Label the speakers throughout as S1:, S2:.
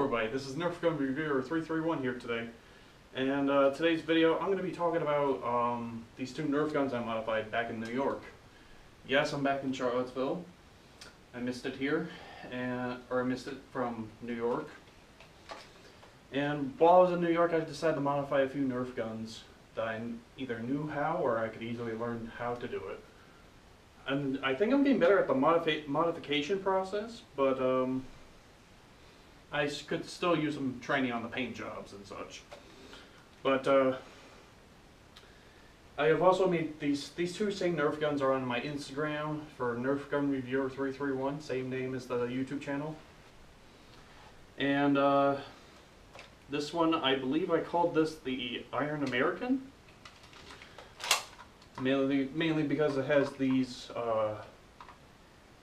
S1: everybody, this is Nerf Gun Reviewer 331 here today, and today's video I'm going to be talking about these two Nerf guns I modified back in New York. Yes, I'm back in Charlottesville. I missed it here, or I missed it from New York. And while I was in New York, I decided to modify a few Nerf guns that I either knew how or I could easily learn how to do it. And I think I'm getting better at the modification process, but I could still use some training on the paint jobs and such. But I have also made these two same Nerf guns are on my Instagram for Nerf Gun Reviewer 331, same name as the YouTube channel. And this one, I believe I called this the Iron American. Mainly because it has these,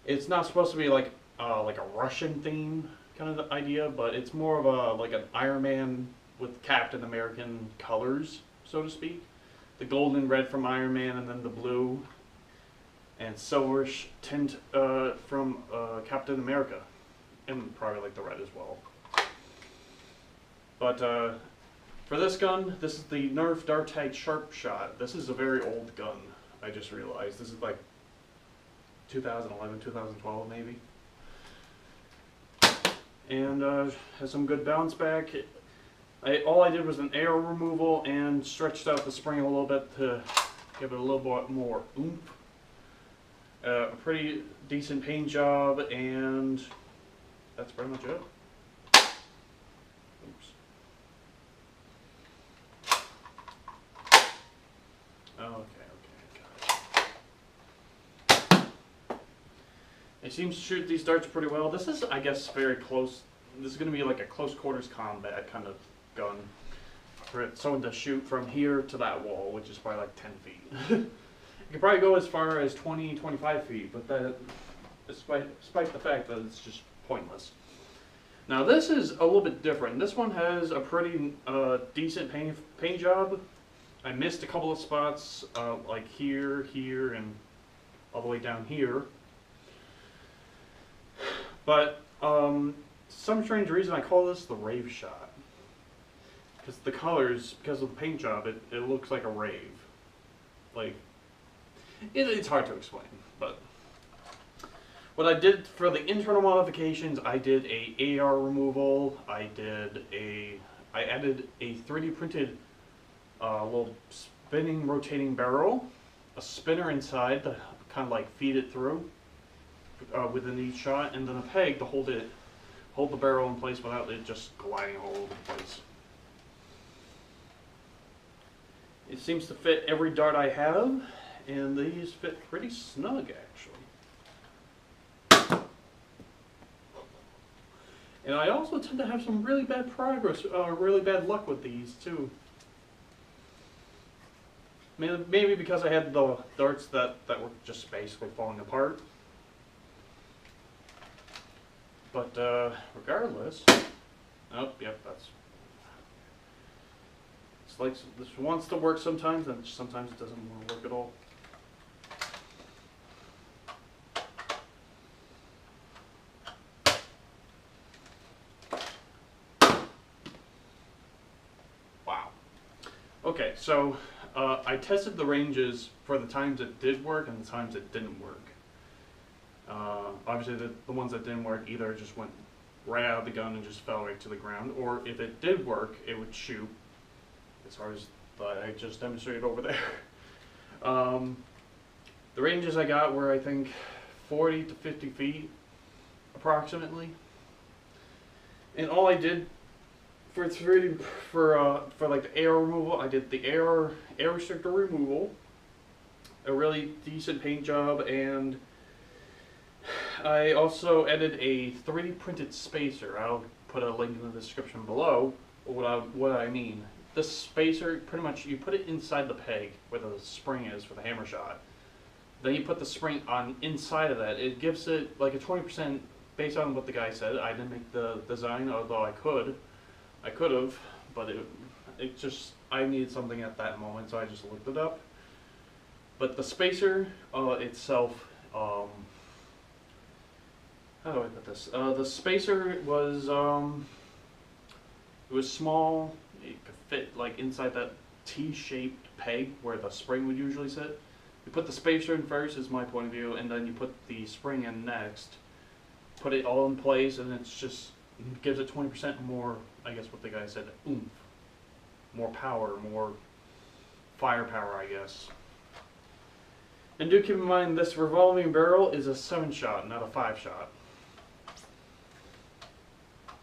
S1: it's not supposed to be like a Russian theme kind of idea, but it's more of like an Iron Man with Captain American colors, so to speak. The gold and red from Iron Man, and then the blue and silverish tint from Captain America, and probably like the red as well. But for this gun, this is the Nerf Dart Tag HammerShot. This is a very old gun, I just realized. This is like 2011, 2012 maybe. And has some good bounce back. All I did was an air removal and stretched out the spring a little bit to give it a little bit more oomph. A pretty decent paint job, and that's pretty much it. Oops. Okay. It seems to shoot these darts pretty well. This is, I guess, very close. This is going to be like a close quarters combat kind of gun for someone to shoot from here to that wall, which is probably like 10 feet. You could probably go as far as 20, 25 feet, but that, despite the fact that it's just pointless. Now this is a little bit different. This one has a pretty decent paint job. I missed a couple of spots, like here, here, and all the way down here. But some strange reason I call this the RaveShot. Because the colors, because of the paint job, it looks like a rave. Like, it's hard to explain, but what I did for the internal modifications, I did a AR removal, I added a 3D printed little spinning rotating barrel, a spinner inside to kind of like feed it through within each shot, and then a peg to hold the barrel in place without it just gliding all over the place. It seems to fit every dart I have, and these fit pretty snug actually. And I also tend to have some really bad really bad luck with these too. Maybe because I had the darts that were just basically falling apart. But regardless, oh, yep, it's like this wants to work sometimes, and sometimes it doesn't want to work at all. Wow. Okay, so I tested the ranges for the times it did work and the times it didn't work. Obviously the ones that didn't work either just went right out of the gun and just fell right to the ground, or if it did work, it would shoot as far as I just demonstrated over there. The ranges I got were, I think, 40 to 50 feet approximately. And all I did for like the air removal, I did the air restrictor removal, a really decent paint job, and I also added a 3D printed spacer. I'll put a link in the description below what I mean. This spacer, pretty much, you put it inside the peg where the spring is for the HammerShot. Then you put the spring on inside of that. It gives it like a 20%, based on what the guy said. I didn't make the design, although I could have, but it just, I needed something at that moment, so I just looked it up. But the spacer itself, how do I put this? The spacer was It was small. It could fit like inside that T-shaped peg where the spring would usually sit. You put the spacer in first, is my point of view, and then you put the spring in next. Put it all in place, and it's just it gives it 20% more. I guess what the guy said, oomph, more power, more firepower, I guess. And do keep in mind, this revolving barrel is a 7-shot, not a 5-shot.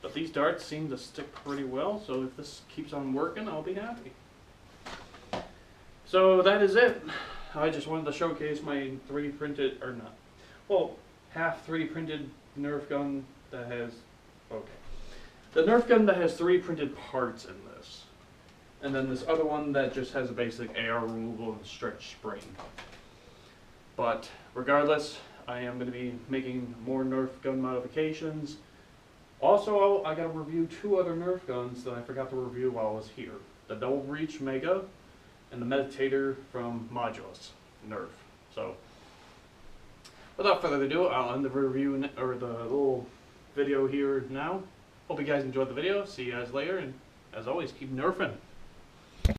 S1: But these darts seem to stick pretty well, so if this keeps on working, I'll be happy. So that is it. I just wanted to showcase my 3D printed, or not, well, half 3D printed Nerf gun that has, okay. The Nerf gun that has 3D printed parts in this. And then this other one that just has a basic AR removal and stretch spring. But regardless, I am going to be making more Nerf gun modifications. Also, I got to review 2 other Nerf guns that I forgot to review while I was here. The Double Reach Mega and the Meditator from Modulus Nerf. So, without further ado, I'll end the review, or the little video here now. Hope you guys enjoyed the video. See you guys later, and as always, keep nerfing.